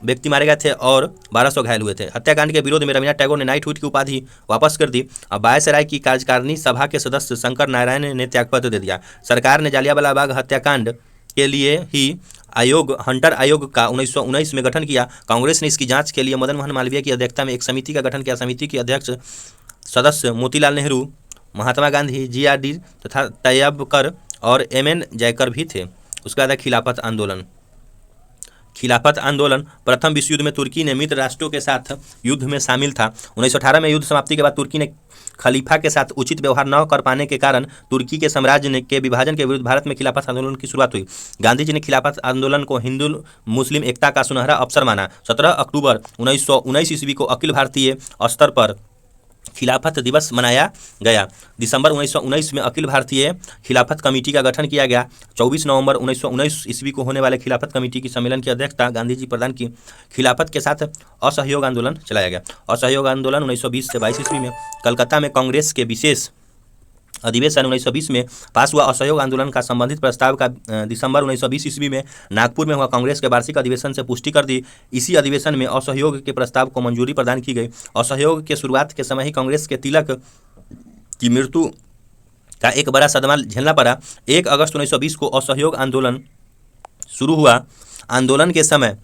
व्यक्ति मारे गए थे और 1200 घायल हुए थे। हत्याकांड के विरोध में रविन्द्रनाथ टैगोर ने नाइटहुड की उपाधि वापस कर दी। अब वायसराय की कार्यकारिणी सभा के सदस्य शंकर नारायण ने त्यागपत्र दे दिया। सरकार ने जालियांवाला बाग हत्याकांड के लिए ही हंटर आयोग का 1919 में गठन किया। कांग्रेस ने इसकी जांच के लिए मदन मोहन मालवीय की अध्यक्षता में एक समिति का गठन किया। समिति के अध्यक्ष सदस्य मोतीलाल नेहरू, महात्मा गांधी, GRD तथा तैयबकर और MN जयकर भी थे। उसके बाद खिलाफत आंदोलन प्रथम विश्व युद्ध में तुर्की ने मित्र राष्ट्रों के साथ युद्ध में शामिल था। 1918 में युद्ध समाप्ति के बाद तुर्की ने खलीफा के साथ उचित व्यवहार न कर पाने के कारण तुर्की के साम्राज्य के विभाजन के विरुद्ध भारत में खिलाफत आंदोलन की शुरुआत हुई। गांधी जी ने खिलाफत आंदोलन को हिंदू मुस्लिम एकता का सुनहरा अवसर माना। 17 अक्टूबर 1919 ईस्वी को अखिल भारतीय स्तर पर खिलाफत दिवस मनाया गया। दिसंबर 1919 में अखिल भारतीय खिलाफत कमेटी का गठन किया गया। 24 नवंबर 1919 ईस्वी को होने वाले खिलाफत कमेटी की सम्मेलन की अध्यक्षता गांधी जी प्रदान की। खिलाफत के साथ असहयोग आंदोलन चलाया गया। असहयोग आंदोलन 1920 से 22 ईस्वी में कलकत्ता में कांग्रेस के विशेष अधिवेशन 1920 में पास हुआ। असहयोग आंदोलन का संबंधित प्रस्ताव का दिसंबर 1920 ईस्वी में नागपुर में हुआ कांग्रेस के वार्षिक अधिवेशन से पुष्टि कर दी। इसी अधिवेशन में असहयोग के प्रस्ताव को मंजूरी प्रदान की गई। असहयोग के शुरुआत के समय ही कांग्रेस के तिलक की मृत्यु का एक बड़ा सदमा झेलना पड़ा। 1 अगस्त 1920 को असहयोग आंदोलन शुरू हुआ। आंदोलन के समय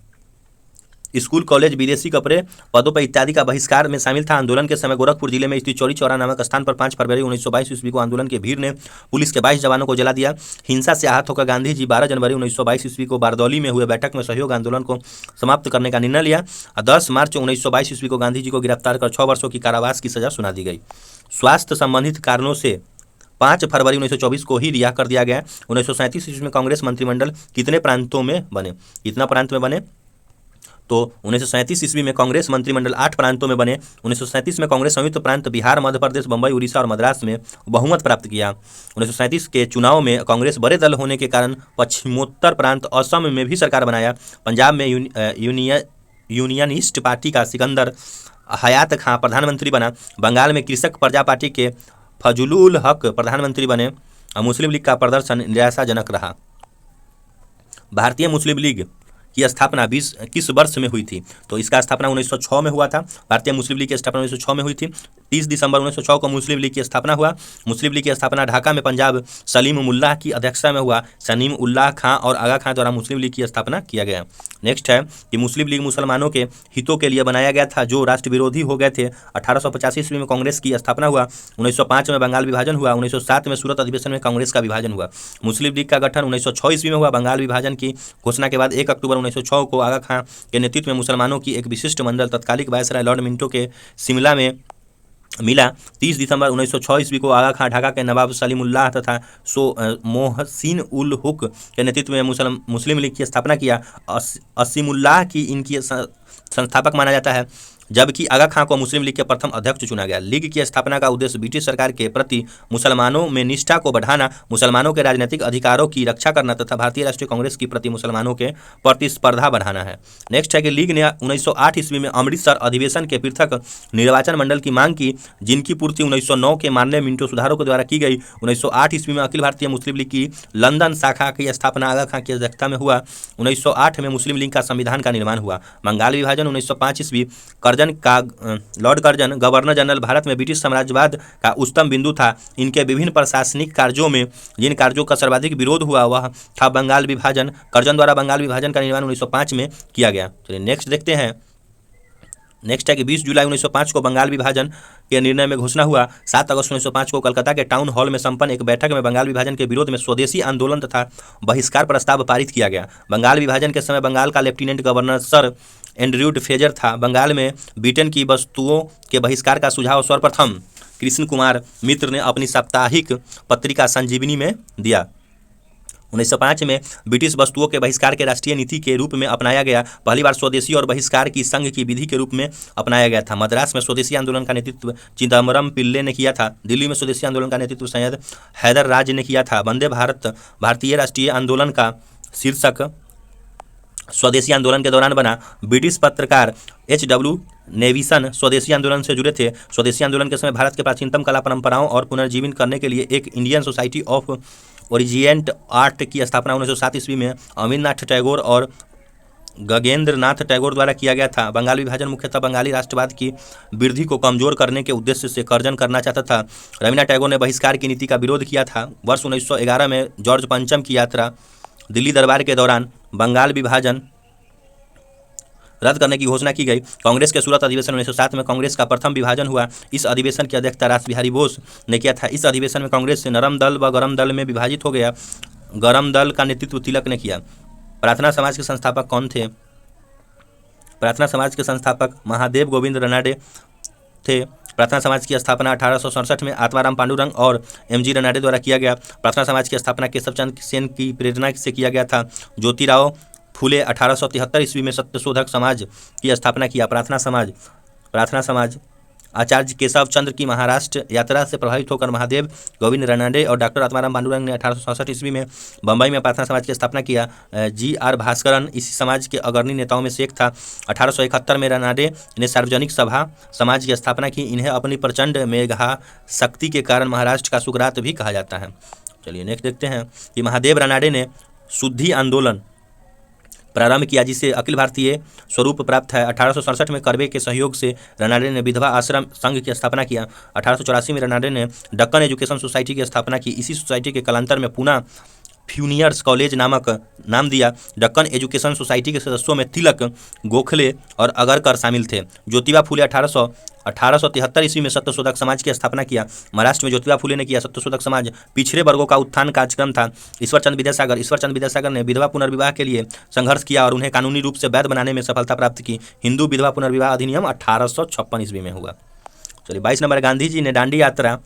स्कूल, कॉलेज, विदेशी कपड़े, पदों पर इत्यादि का बहिष्कार में शामिल था। आंदोलन के समय गोरखपुर जिले में स्थित चौरी चौरा नामक स्थान पर 5 फरवरी 1922 ईस्वी को आंदोलन के भीड़ ने पुलिस के 22 जवानों को जला दिया। हिंसा से आहत होकर गांधी जी 12 जनवरी 1922 ईस्वी को बारदौली में हुए बैठक में सहयोग आंदोलन को समाप्त करने का निर्णय लिया। 10 मार्च 1922 ईस्वी को गांधी जी को गिरफ्तार कर 6 वर्षों की कारावास की सजा सुना दी गई। स्वास्थ्य संबंधित कारणों से 5 फरवरी 1924 को ही रिहा कर दिया गया। 1937 ईस्वी में कांग्रेस मंत्रिमंडल कितने प्रांतों में बने? कितना प्रांत में बने? तो 1937 ईस्वी में कांग्रेस मंत्रिमंडल 8 प्रांतों में बने। 1937 में कांग्रेस संयुक्त प्रांत बिहार, मध्य प्रदेश, बंबई, उड़ीसा और मद्रास में बहुमत प्राप्त किया। 1937 के चुनाव में कांग्रेस बड़े दल होने के कारण पश्चिमोत्तर प्रांत असम में भी सरकार बनाया। पंजाब में यूनियनिस्ट पार्टी का सिकंदर हयात खां प्रधानमंत्री बना। बंगाल में कृषक प्रजा पार्टी के फजलुल हक प्रधानमंत्री बने। मुस्लिम लीग का प्रदर्शन निराशाजनक रहा। भारतीय मुस्लिम लीग की स्थापना किस वर्ष में हुई थी? तो इसका स्थापना 1906 में हुआ था। भारतीय मुस्लिम लीग की स्थापना 1906 में हुई थी। 30 दिसंबर 1906 को मुस्लिम लीग की स्थापना हुआ। मुस्लिम लीग की स्थापना ढाका में पंजाब सलीम उल्लाह की अध्यक्षता में हुआ। सलीम उल्लाह खां और आगा खां द्वारा मुस्लिम लीग की स्थापना किया गया। नेक्स्ट है कि मुस्लिम लीग मुसलमानों के हितों के लिए बनाया गया था जो राष्ट्र विरोधी हो गए थे। 1885 ईस्वी में कांग्रेस की स्थापना हुआ। 1905 में बंगाल विभाजन हुआ। 1907 में सूरत अधिवेशन में कांग्रेस का विभाजन हुआ। मुस्लिम लीग का गठन 1906 ईस्वी में हुआ। बंगाल विभाजन की घोषणा के बाद 1 अक्टूबर 1906 को आगा खां के नेतृत्व में मुसलमानों की एक विशिष्ट मंडल तत्कालिक वायसराय लॉर्ड मिंटो के शिमला में मिला। 30 दिसंबर 1906 ईस्वी को आगा खां ढाका के नवाब सलीमुल्लाह तथा मोहसिन उल हुक के नेतृत्व में मुस्लिम लीग की स्थापना किया। असीमुल्लाह की इनकी संस्थापक माना जाता है, जबकि आगा खां को मुस्लिम लीग के प्रथम अध्यक्ष चुना गया। लीग की स्थापना का उद्देश्य ब्रिटिश सरकार के प्रति मुसलमानों में निष्ठा को बढ़ाना, मुसलमानों के राजनीतिक अधिकारों की रक्षा करना तथा भारतीय राष्ट्रीय कांग्रेस की प्रति मुसलमानों के प्रतिस्पर्धा बढ़ाना है। नेक्स्ट है कि लीग ने 1908 ईस्वी में अमृतसर अधिवेशन के पृथक निर्वाचन मंडल की मांग की, जिनकी पूर्ति 1909 के माननीय मिंटो सुधारों के द्वारा की गई। 1908 ईस्वी में अखिल भारतीय मुस्लिम लीग की लंदन शाखा की स्थापना आगा खां की अध्यक्षता में हुआ। 1908 में मुस्लिम लीग का संविधान का निर्माण हुआ। बंगाल विभाजन 1905 ईस्वी Lord Curzon governor general Bharat में ब्रिटिश साम्राज्यवाद का उच्चतम बिंदु था। इनके विभिन्न प्रशासनिक कार्यों में जिन कार्यों का सर्वाधिक विरोध हुआ वह था बंगाल विभाजन। कर्जन द्वारा बंगाल विभाजन का निर्माण 1905 में किया गया। चलिए नेक्स्ट देखते हैं। नेक्स्ट है कि 20 जुलाई 1905 को बंगाल विभाजन के निर्णय में घोषणा हुआ। 7 अगस्त 1905 को कलकत्ता के टाउन हॉल में संपन्न एक बैठक में बंगाल विभाजन के विरोध में स्वदेशी आंदोलन तथा बहिष्कार प्रस्ताव पारित किया गया। बंगाल विभाजन के समय बंगाल का lieutenant governor sir Andrew Fraser था। बंगाल में ब्रिटेन की वस्तुओं के बहिष्कार का सुझाव सर्वप्रथम कृष्ण कुमार मित्र ने अपनी साप्ताहिक पत्रिका संजीवनी में दिया। 1905 में ब्रिटिश वस्तुओं के बहिष्कार के राष्ट्रीय नीति के रूप में अपनाया गया। पहली बार स्वदेशी और बहिष्कार की संघ की विधि के रूप में अपनाया गया था। मद्रास में स्वदेशी आंदोलन का नेतृत्व चिदम्बरम पिल्ले ने किया था। दिल्ली में स्वदेशी आंदोलन का नेतृत्व सैयद हैदर राज ने किया था। वंदे भारत भारतीय राष्ट्रीय आंदोलन का शीर्षक स्वदेशी आंदोलन के दौरान बना। ब्रिटिश पत्रकार H.W. नेविसन स्वदेशी आंदोलन से जुड़े थे। स्वदेशी आंदोलन के समय भारत के प्राचीनतम कला परंपराओं और पुनर्जीवित करने के लिए एक इंडियन सोसाइटी ऑफ ओरिजिएंट आर्ट की स्थापना 1907 ईस्वी में अमीरनाथ टैगोर और गगेंद्र नाथ टैगोर द्वारा किया गया था। बंगाल विभाजन मुख्यतः बंगाली राष्ट्रवाद की वृद्धि को कमजोर करने के उद्देश्य से कर्जन करना चाहता था। रवीन्द्रनाथ टैगोर ने बहिष्कार की नीति का विरोध किया था। वर्ष 1911 में जॉर्ज पंचम की यात्रा दिल्ली दरबार के दौरान बंगाल विभाजन रद्द करने की घोषणा की गई। कांग्रेस के सूरत अधिवेशन 1907 में कांग्रेस का प्रथम विभाजन हुआ। इस अधिवेशन की अध्यक्षता रास बिहारी बोस ने किया था। इस अधिवेशन में कांग्रेस से नरम दल व गरम दल में विभाजित हो गया। गरम दल का नेतृत्व तिलक ने किया। प्रार्थना समाज के संस्थापक कौन थे? प्रार्थना समाज के संस्थापक महादेव गोविंद रनाडे थे। प्रार्थना समाज की स्थापना 1867 में आत्माराम पांडुरंग और M.G. रनाडे द्वारा किया गया। प्रार्थना समाज की स्थापना केशव चंद्र सेन की प्रेरणा से किया गया था। ज्योतिराव फूले 1873 ईस्वी में सत्यशोधक समाज की स्थापना किया। प्रार्थना समाज आचार्य केशव चंद्र की महाराष्ट्र यात्रा से प्रभावित होकर महादेव गोविंद रानडे और डॉक्टर आत्माराम पांडुरंग ने 1867 ईस्वी में बम्बई में प्रार्थना समाज की स्थापना किया। जी.आर. भास्करन इसी समाज के अग्रणी नेताओं में से एक था। 1871 में रानडे ने सार्वजनिक सभा समाज की स्थापना की। इन्हें अपनी प्रचंड मेघा शक्ति के कारण महाराष्ट्र का सुकरात भी कहा जाता है। चलिए नेक्स्ट देखते हैं कि महादेव रानडे ने शुद्धि आंदोलन प्रारंभ किया जिसे अखिल भारतीय स्वरूप प्राप्त है। 1867 में कर्वे के सहयोग से रानडे ने विधवा आश्रम संघ की स्थापना किया। 1884 में रानडे ने दक्कन एजुकेशन सोसाइटी की स्थापना की। इसी सोसाइटी के कालांतर में पूना फ्यूनियर्स कॉलेज नाम दिया। दक्कन एजुकेशन सोसाइटी के सदस्यों में तिलक, गोखले और अगरकर शामिल थे। ज्योतिबा फुले 1873 ईस्वी में सत्यशोधक समाज की स्थापना किया। महाराष्ट्र में ज्योतिबा फुले ने किया। सत्यशोधक समाज पिछड़े वर्गों का उत्थान कार्यक्रम था। ईश्वरचंद विद्यासागर ने विधवा पुनर्विवाह के लिए संघर्ष किया और उन्हें कानूनी रूप से वैध बनाने में सफलता प्राप्त की। हिंदू विधवा पुनर्विवाह अधिनियम 1856 ईस्वी में हुआ। चलिए 22 नंबर, गांधी जी ने दांडी यात्रा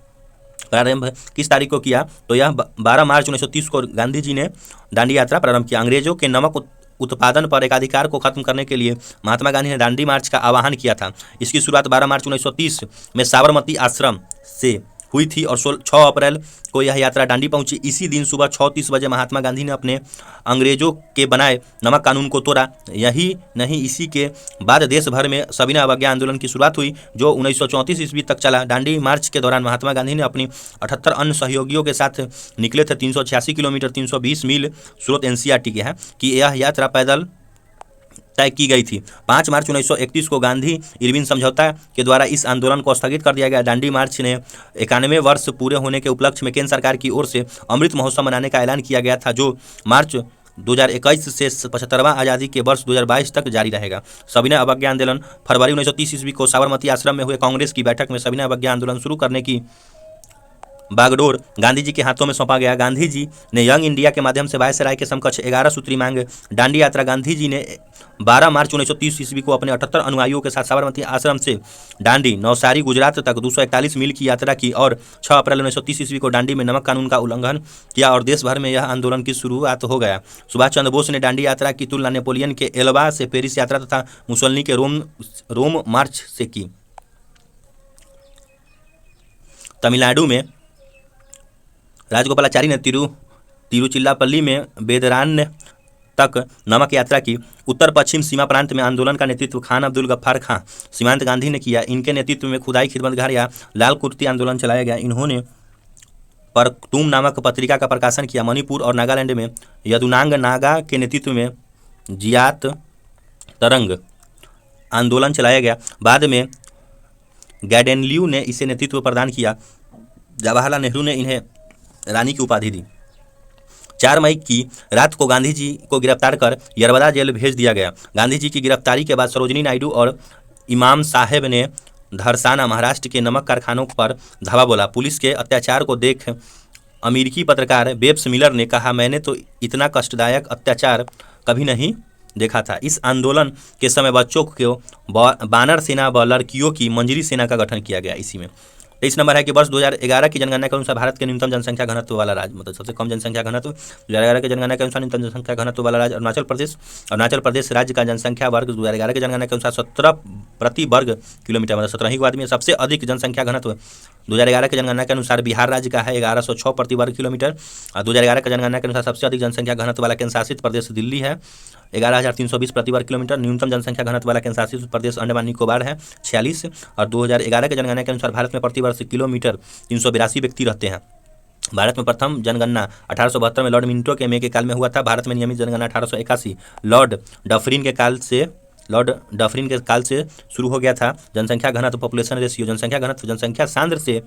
प्रारंभ किस तारीख को किया? तो यह 12 मार्च 1930 को गांधी जी ने दांडी यात्रा प्रारंभ किया। अंग्रेजों के नमक उत्पादन पर एकाधिकार को खत्म करने के लिए महात्मा गांधी ने दांडी मार्च का आह्वान किया था। इसकी शुरुआत 12 मार्च 1930 में साबरमती आश्रम से हुई थी और 6 अप्रैल को यह यात्रा दांडी पहुंची। इसी दिन सुबह 6:30 बजे महात्मा गांधी ने अपने अंग्रेजों के बनाए नमक कानून को तोड़ा। यही नहीं, इसी के बाद देश भर में सविनय अवज्ञा आंदोलन की शुरुआत हुई जो 1934 ईस्वी तक चला। दांडी मार्च के दौरान महात्मा गांधी ने अपनी 78 अन्य सहयोगियों के साथ निकले थे। 386 किलोमीटर 320 मील स्रोत एनसीईआरटी के है कि यह यात्रा पैदल तय की गई थी। 5 मार्च 1931 को गांधी इरविन समझौता के द्वारा इस आंदोलन को स्थगित कर दिया गया। दांडी मार्च ने 91वें वर्ष पूरे होने के उपलक्ष्य में केंद्र सरकार की ओर से अमृत महोत्सव मनाने का ऐलान किया गया था जो मार्च 2021 से 75वां आज़ादी के वर्ष 2022 तक जारी रहेगा। सविनय अवज्ञा आंदोलन फरवरी 1930 ईस्वी को साबरमती आश्रम में हुए कांग्रेस की बैठक में सविनय अवज्ञा आंदोलन शुरू करने की बागडोर गांधी जी के हाथों में सौंपा गया। गांधी जी ने यंग इंडिया के माध्यम से वायसराय के समकक्ष 11 सूत्री मांग दांडी यात्रा गांधी जी ने 12 मार्च 1930 ईस्वी को अपने 78 अनुयायियों के साथ साबरमती आश्रम से दांडी नवसारी गुजरात तक 241 मील की यात्रा की और 6 अप्रैल 1930 ईस्वी को दांडी में नमक कानून का उल्लंघन किया और देश भर में यह आंदोलन की शुरुआत हो गया। सुभाष चंद्र बोस ने दांडी यात्रा की तुलना नेपोलियन के एल्बा से पेरिस यात्रा तथा मुसोलिनी के रोम मार्च से की। तमिलनाडु में राजगोपालाचारी ने तिरुचिरापल्ली में बेदरान तक नमक यात्रा की। उत्तर पश्चिम सीमा प्रांत में आंदोलन का नेतृत्व खान अब्दुल गफ्फार खां सीमांत गांधी ने किया। इनके नेतृत्व में खुदाई खिदमतगार या लाल कुर्ती आंदोलन चलाया गया। इन्होंने परतुम नामक पत्रिका का प्रकाशन किया। मणिपुर और नागालैंड में यदुनांग नागा के नेतृत्व में जियात तरंग आंदोलन चलाया गया। बाद में गैडेनलियू ने इसे नेतृत्व प्रदान किया। जवाहरलाल नेहरू ने इन्हें रानी की उपाधि दी। 4 मई की रात को गांधी जी को गिरफ्तार कर यरवदा जेल भेज दिया गया। गांधी जी की गिरफ्तारी के बाद सरोजिनी नायडू और इमाम साहेब ने धरसाना महाराष्ट्र के नमक कारखानों पर धावा बोला। पुलिस के अत्याचार को देख अमेरिकी पत्रकार बेब्स मिलर ने कहा, मैंने तो इतना कष्टदायक अत्याचार कभी नहीं देखा था। इस आंदोलन के समय बच्चों को बानर सेना व लड़कियों की मंजरी सेना का गठन किया गया। इसी में 23 नंबर है कि वर्ष 2011 की जनगणना के अनुसार भारत के न्यूनतम जनसंख्या घनत्व वाला राज्य, मतलब सबसे कम जनसंख्या घनत्व 2011 के जनगणना के अनुसार न्यूनतम जनसंख्या घनत्व वाला राज्य अरुणाचल प्रदेश राज्य का जनसंख्या वर्ग 2011 के जनगणना के अनुसार 17 प्रति वर्ग किलोमीटर, मतलब 17 ही को आदमी। सबसे अधिक जनसंख्या घनत्व 2011 के जनगणना के अनुसार बिहार राज्य का है 1106 प्रति वर्ग किलोमीटर। और 2011 के जनगणना के अनुसार सबसे अधिक जनसंख्या घनत्व वाला केंद्र शासित प्रदेश दिल्ली है 11,320 प्रति वर्ग किलोमीटर। न्यूनतम जनसंख्या घनत्व वाला केंद्र शासित प्रदेश अंडमान निकोबार है 46। और 2011 के जनगणना के अनुसार भारत में प्रति वर्ष किलोमीटर 382 व्यक्ति रहते हैं। भारत में प्रथम जनगणना 1872 में लॉर्ड मिंटो के के काल में हुआ था। भारत में नियमित जनगणना 1881 लॉर्ड डफरिन के काल से शुरू हो गया था। जनसंख्या घनत्व पॉपुलेशन रेशियो, जनसंख्या घनत्व जनसंख्या सांद्र से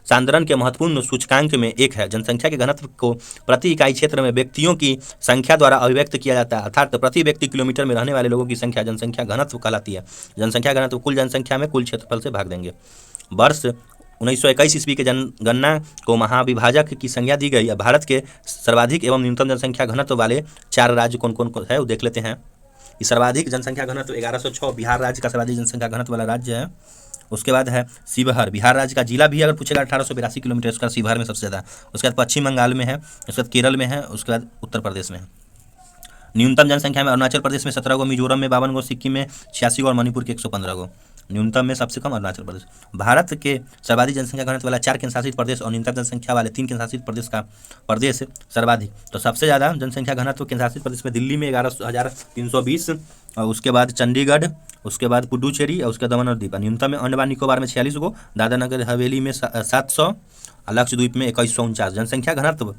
सांद्रण के महत्वपूर्ण सूचकांक में एक है। जनसंख्या के घनत्व को प्रति इकाई क्षेत्र में व्यक्तियों की संख्या द्वारा अभिव्यक्त किया जाता है, अर्थात प्रति व्यक्ति किलोमीटर में रहने वाले लोगों की संख्या जनसंख्या घनत्व कहलाती है। जनसंख्या घनत्व कुल जनसंख्या में कुल क्षेत्रफल से भाग देंगे। वर्ष 1921 ईस्वी के जनगणना को महाविभाजक की संज्ञा दी गई। भारत के सर्वाधिक एवं न्यूनतम जनसंख्या घनत्व वाले 4 राज्य कौन कौन है वो देख लेते हैं। सर्वाधिक जनसंख्या घनत्व 1106 बिहार राज्य का सर्वाधिक जनसंख्या घनत्व वाला राज्य है। उसके बाद है शिवहर, बिहार राज्य का जिला भी अगर पूछेगा 1882 किलोमीटर, उसका शिवहर में सबसे ज़्यादा। उसके बाद पश्चिम बंगाल में है, उसके बाद केरल में है, उसके बाद उत्तर प्रदेश में है। न्यूनतम जनसंख्या में अरुणाचल प्रदेश में 17 गो, मिजोरम में 52 गो, सिक्किम में 86 गो और मणिपुर के 115 गो। न्यूनतम में सबसे कम अरुणाचल प्रदेश। भारत के सर्वाधिक जनसंख्या घनत्व वाला 4 केंद्र शासित प्रदेश और न्यूनतम जनसंख्या वाले 3 केंद्र शासित प्रदेश का प्रदेश सर्वाधिक। तो सबसे ज़्यादा जनसंख्या घनत्व केंद्र शासित प्रदेश में दिल्ली में 11,320, और उसके बाद चंडीगढ़, उसके बाद पुडुचेरी और उसके दमन और दीव। न्यूनतम में अंडमान निकोबार में 46 गो, दादरा नगर हवेली में 700, लक्षद्वीप में 2149। जनसंख्या घनत्व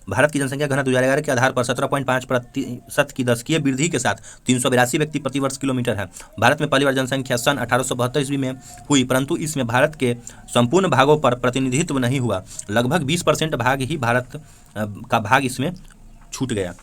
भारत की जनसंख्या घनत्व 2011 के आधार पर 17.5% की दशकीय वृद्धि के साथ 382 व्यक्ति प्रति वर्ष किलोमीटर है। भारत में पहली बार जनसंख्या सन 1872 ईस्वी में हुई, परंतु इसमें भारत के संपूर्ण भागों पर प्रतिनिधित्व नहीं हुआ। लगभग 20% भाग ही भारत का भाग इसमें छूट गया।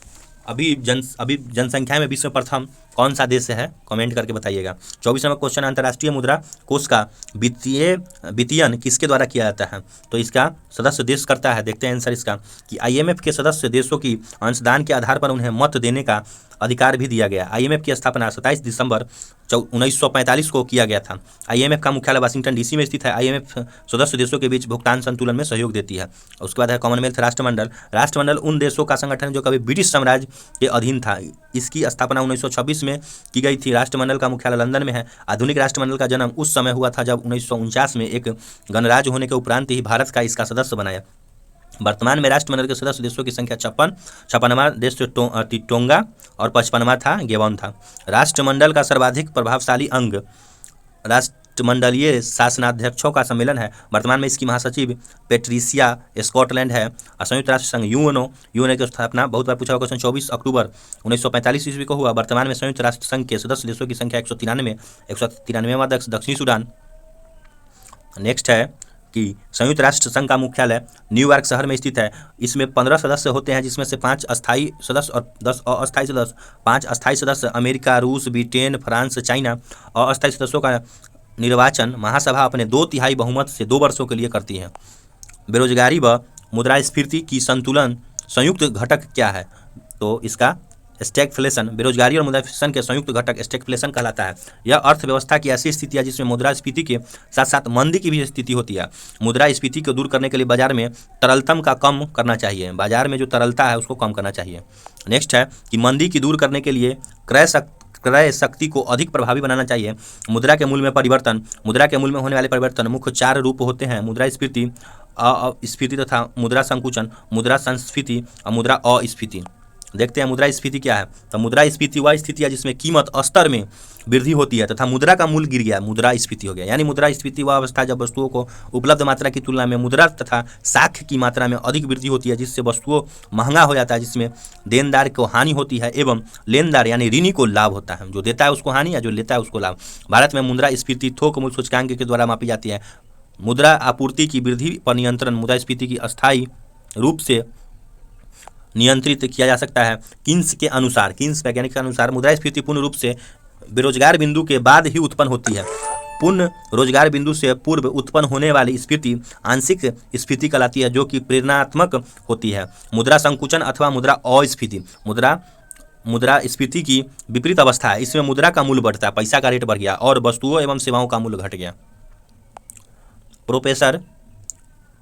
अभी जनसंख्या में विश्व प्रथम कौन सा देश है, कमेंट करके बताइएगा। 24वां क्वेश्चन, अंतर्राष्ट्रीय मुद्रा कोष का वित्तीयन किसके द्वारा किया जाता है? तो इसका सदस्य देश करता है। देखते हैं आंसर इसका कि IMF के सदस्य देशों की अंशदान के आधार पर उन्हें मत देने का अधिकार भी दिया गया। IMF की स्थापना 27 दिसंबर 1945 को किया गया था। IMF का मुख्यालय वाशिंगटन DC में स्थित है। IMF सदस्य देशों के बीच भुगतान संतुलन में सहयोग देती है। उसके बाद है कॉमनवेल्थ राष्ट्रमंडल। राष्ट्रमंडल उन देशों का संगठन है जो कभी ब्रिटिश साम्राज्य के अधीन था। इसकी स्थापना 1926 में की गई थी। राष्ट्रमंडल का मुख्यालय लंदन में है। आधुनिक राष्ट्रमंडल का जन्म उस समय हुआ था जब 1949 में एक गणराज्य होने के उपरांत ही भारत का इसका सदस्य बनाया। वर्तमान में राष्ट्रमंडल के सदस्य देशों की संख्या 56वां देश टोंगा और 55वां था गेबॉन था। राष्ट्रमंडल का सर्वाधिक प्रभावशाली अंग राष्ट्रमंडलीय शासनाध्यक्षों का सम्मेलन है। वर्तमान में इसकी महासचिव पेट्रिसिया स्कॉटलैंड है। संयुक्त राष्ट्र संघ यूएनओ की स्थापना बहुत बार पूछा हुआ क्वेश्चन 24 अक्टूबर 1945 ईस्वी को हुआ। वर्तमान में संयुक्त राष्ट्र संघ के सदस्य देशों की संख्या 193वां दक्षिणी सूडान। नेक्स्ट है कि संयुक्त राष्ट्र संघ का मुख्यालय न्यूयॉर्क शहर में स्थित है। इसमें 15 सदस्य होते हैं, जिसमें से 5 अस्थायी सदस्य और 10 अस्थायी सदस्य। 5 अस्थायी सदस्य अमेरिका, रूस, ब्रिटेन, फ्रांस, चाइना। और अस्थायी सदस्यों का निर्वाचन महासभा अपने 2/3 बहुमत से 2 वर्षों के लिए करती है। बेरोजगारी व मुद्रास्फीति की संतुलन संयुक्त घटक क्या है? तो इसका स्टैगफ्लेशन। बेरोजगारी और मुद्रास्फीति के संयुक्त घटक स्टैगफ्लेशन कहलाता है। यह अर्थव्यवस्था की ऐसी स्थिति है जिसमें मुद्रास्फीति के साथ साथ मंदी की भी स्थिति होती है। मुद्रास्फीति को दूर करने के लिए बाजार में तरलतम का कम करना चाहिए। बाजार में जो तरलता है उसको कम करना चाहिए। नेक्स्ट है कि मंदी की दूर करने के लिए क्रय शक्ति को अधिक प्रभावी बनाना चाहिए। मुद्रा के मूल्य में परिवर्तन। मुद्रा के मूल्य में होने वाले परिवर्तन मुख्य 4 रूप होते हैं: मुद्रास्फीति, अस्फीति तथा मुद्रा संकुचन, मुद्रा संस्फीति और मुद्रा अस्फीति। देखते हैं मुद्रास्फीति क्या है। तो मुद्रास्फीति वह स्थिति है जिसमें कीमत स्तर में वृद्धि होती है तथा मुद्रा का मूल्य गिर गया, मुद्रास्फीति हो गया। यानी मुद्रास्फीति वह अवस्था जब वस्तुओं को उपलब्ध मात्रा की तुलना में मुद्रा तथा साक्ष्य की मात्रा में अधिक वृद्धि होती है, जिससे वस्तुओं महंगा हो जाता है, जिसमें देनदार को हानि होती है एवं लेनदार यानी ऋणी को लाभ होता है। जो देता है उसको हानि या जो लेता है उसको लाभ। भारत में मुद्रास्फीति थोक मूल्य सूचकांक के द्वारा मापी जाती है। मुद्रा आपूर्ति की वृद्धि पर नियंत्रण मुद्रास्फीति की अस्थायी रूप से नियंत्रित किया जा सकता है। किन्स वैज्ञानिक के अनुसार मुद्रास्फीति पूर्ण रूप से बेरोजगार बिंदु के बाद ही उत्पन्न होती है। पूर्ण रोजगार बिंदु से पूर्व उत्पन्न होने वाली स्फीति आंशिक स्फीति कहलाती है, जो कि प्रेरणात्मक होती है। मुद्रा संकुचन अथवा मुद्रा अस्फीति मुद्रास्फीति की विपरीत अवस्था है। इसमें मुद्रा का मूल्य बढ़ता है, पैसा का रेट बढ़ गया और वस्तुओं एवं सेवाओं का मूल्य घट गया। प्रोफेसर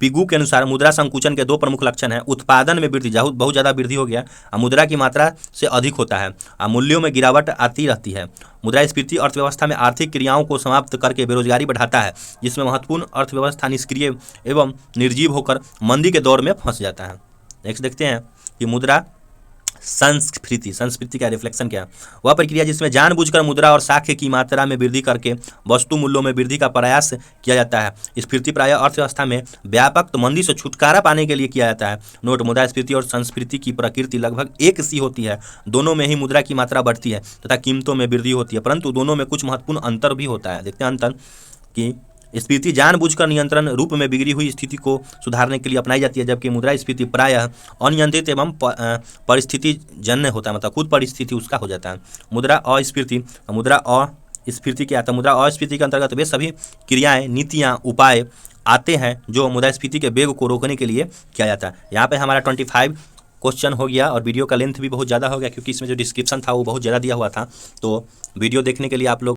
पिगू के अनुसार मुद्रा संकुचन के 2 प्रमुख लक्षण हैं। उत्पादन में वृद्धि, बहुत ज़्यादा वृद्धि हो गया, मुद्रा की मात्रा से अधिक होता है, मूल्यों में गिरावट आती रहती है। मुद्रास्फीति अर्थव्यवस्था में आर्थिक क्रियाओं को समाप्त करके बेरोजगारी बढ़ाता है, जिसमें महत्वपूर्ण अर्थव्यवस्था निष्क्रिय एवं निर्जीव होकर मंदी के दौर में फंस जाता है। नेक्स्ट देखते हैं कि मुद्रा संस्फीति का रिफ्लेक्शन क्या है। वह प्रक्रिया जिसमें जानबूझकर मुद्रा और साक्ष्य की मात्रा में वृद्धि करके वस्तु मूल्यों में वृद्धि का प्रयास किया जाता है। स्फीति प्रायः अर्थव्यवस्था में व्यापक मंदी से छुटकारा पाने के लिए किया जाता है। नोट: मुद्रास्फीति और संस्फीति की प्रकृति लगभग एक सी होती है। दोनों में ही मुद्रा की मात्रा बढ़ती है तथा कीमतों में वृद्धि होती है, परंतु दोनों में कुछ महत्वपूर्ण अंतर भी होता है। देखते हैं अंतर कि स्फीति जानबूझकर नियंत्रण रूप में बिगड़ी हुई स्थिति को सुधारने के लिए अपनाई जाती है, जबकि मुद्रास्फीति प्रायः अनियंत्रित एवं परिस्थिति जन्य होता है, मतलब खुद परिस्थिति उसका हो जाता है। मुद्रा अस्फीति क्या है? तो मुद्रा अस्फीति के अंतर्गत वे सभी क्रियाएं, नीतियां, उपाय आते हैं जो मुद्रास्फीति के वेग को रोकने के लिए किया जाता है। यहाँ पे हमारा 25 क्वेश्चन हो गया और वीडियो का लेंथ भी बहुत ज़्यादा हो गया, क्योंकि इसमें जो डिस्क्रिप्शन था वो बहुत ज़्यादा दिया हुआ था। तो वीडियो देखने के लिए आप लोग